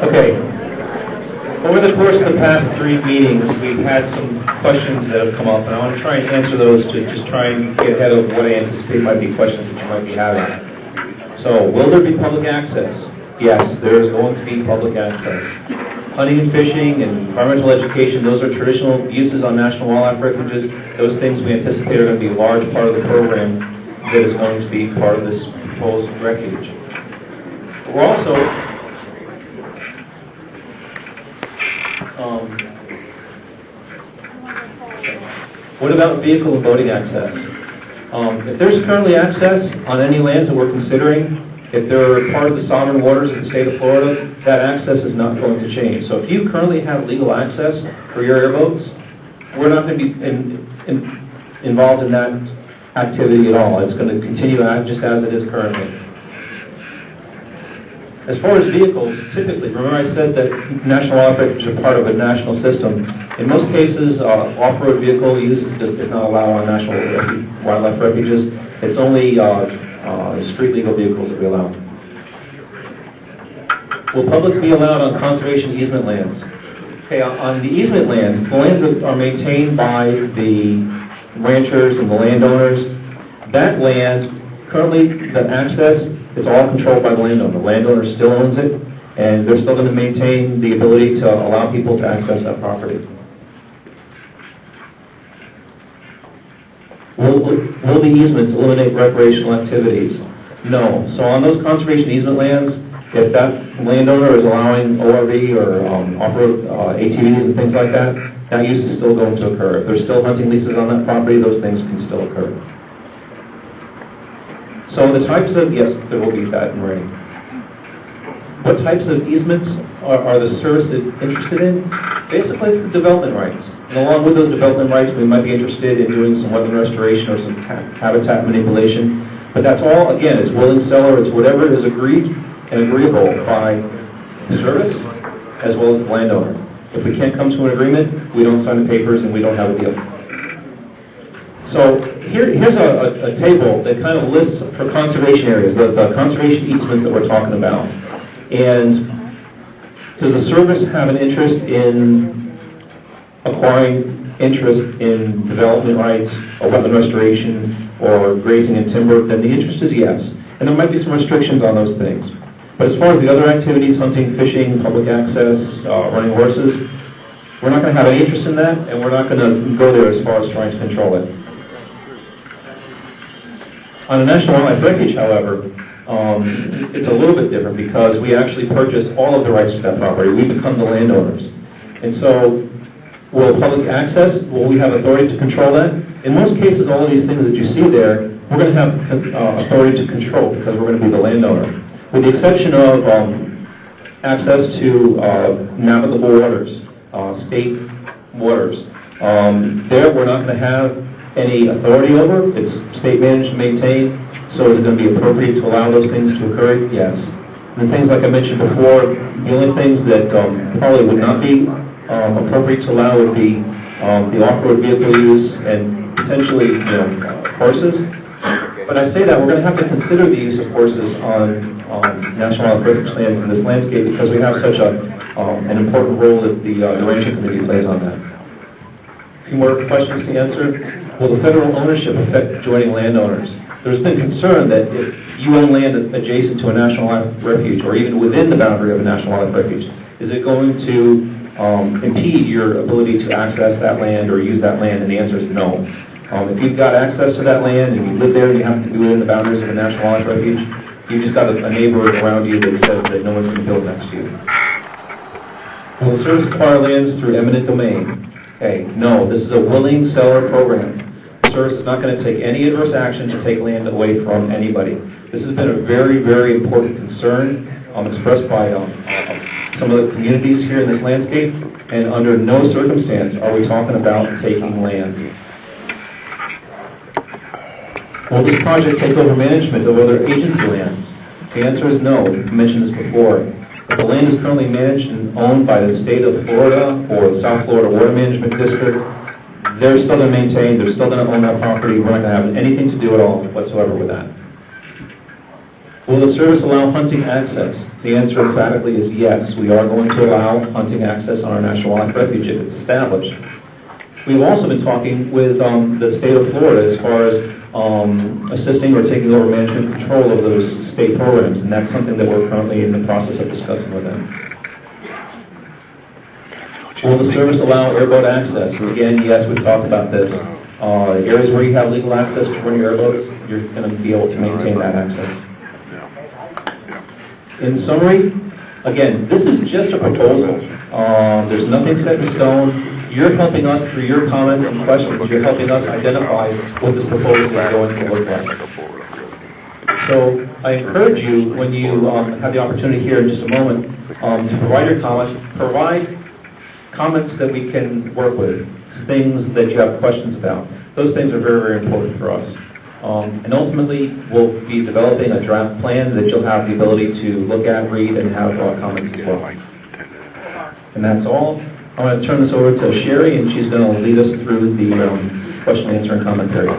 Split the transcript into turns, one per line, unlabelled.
Okay. Over the course of the past 3 meetings, we've had some questions that have come up, and I want to try and answer those to just try and get ahead of what I anticipate might be questions that you might be having. So, will there be public access? Yes, there is going to be public access. Hunting and fishing and environmental education, those are traditional uses on national wildlife refuges. Those things we anticipate are going to be a large part of the program that is going to be part of this proposed refuge. We're also what about vehicle and boating access? If there's currently access on any lands that we're considering, if they're part of the sovereign waters of the state of Florida, that access is not going to change. So if you currently have legal access for your airboats, we're not going to be involved in that activity at all. It's going to continue just as it is currently. As far as vehicles, typically, remember I said that national wildlife refuges are part of a national system. In most cases, off-road vehicle use is not allowed on national wildlife refuges. It's only street legal vehicles that we allow. Will public be allowed on conservation easement lands? Okay, on the easement lands, the lands that are maintained by the ranchers and the landowners, that land, currently the access is all controlled by the landowner. The landowner still owns it, and they're still going to maintain the ability to allow people to access that property. Will the easements eliminate recreational activities? No. So on those conservation easement lands, if that landowner is allowing ORV or off-road ATVs and things like that, that use is still going to occur. If there's still hunting leases on that property, those things can still occur. So the types of, yes, there will be fat and rain. What types of easements are the service interested in? Basically, it's the development rights. And along with those development rights, we might be interested in doing some wetland restoration or some habitat manipulation. But that's all, again, it's willing seller, it's whatever is agreed and agreeable by the service as well as the landowner. If we can't come to an agreement, we don't sign the papers and we don't have a deal. So here's a table that kind of lists for conservation areas, the conservation easements that we're talking about. And does the service have an interest in acquiring interest in development rights or wetland restoration or grazing and timber? Then the interest is yes. And there might be some restrictions on those things. But as far as the other activities, hunting, fishing, public access, running horses, we're not going to have any interest in that, and we're not going to go there as far as trying to control it. On a national wildlife refuge, however, it's a little bit different because we actually purchase all of the rights to that property. We become the landowners. And so, will public access, will we have authority to control that? In most cases, all of these things that you see there, we're going to have authority to control because we're going to be the landowner. With the exception of access to navigable waters, state waters, there we're not going to have any authority over. It's state managed and maintained, so is it going to be appropriate to allow those things to occur? Yes. And things like I mentioned before, the only things that probably would not be appropriate to allow would be the off-road vehicle use and potentially horses. But I say that we're going to have to consider the use of horses on national wildlife refuge lands in this landscape because we have such an important role that the ranching committee plays on that. A few more questions to answer. Will the federal ownership affect adjoining landowners? There's been concern that if you own land adjacent to a national wildlife refuge or even within the boundary of a national wildlife refuge, is it going to impede your ability to access that land or use that land? And the answer is no. If you've got access to that land and you live there and you happen to be within the boundaries of a national wildlife refuge, you've just got a neighbor around you that says that no one's going to build next to you. Will the service acquire lands through eminent domain? Okay, no, this is a willing seller program. The service is not going to take any adverse action to take land away from anybody. This has been a very, very important concern expressed by some of the communities here in this landscape, and under no circumstance are we talking about taking land. Will this project take over management of other agency lands? The answer is no. We've mentioned this before. If the land is currently managed and owned by the state of Florida or the South Florida Water Management District, they're still going to maintain, they're still going to own that property. We're not going to have anything to do at all whatsoever with that. Will the service allow hunting access? The answer emphatically is yes. We are going to allow hunting access on our National Wildlife Refuge if it's established. We've also been talking with the state of Florida as far as assisting or taking over management control of those state programs, and that's something that we're currently in the process of discussing with them. Will the service allow airboat access? Again, yes, we've talked about this. Areas where you have legal access to run your airboats, you're going to be able to maintain that access. In summary, again, this is just a proposal. There's nothing set in stone. You're helping us through your comments and questions. You're helping us identify what this proposal is going to look like. So I encourage you, when you have the opportunity here in just a moment, to provide your comments, provide comments that we can work with, things that you have questions about. Those things are very, very important for us. And ultimately, we'll be developing a draft plan that you'll have the ability to look at, read, and have comments as well. And that's all. I'm going to turn this over to Sherry, and she's going to lead us through the question, answer, and comment period.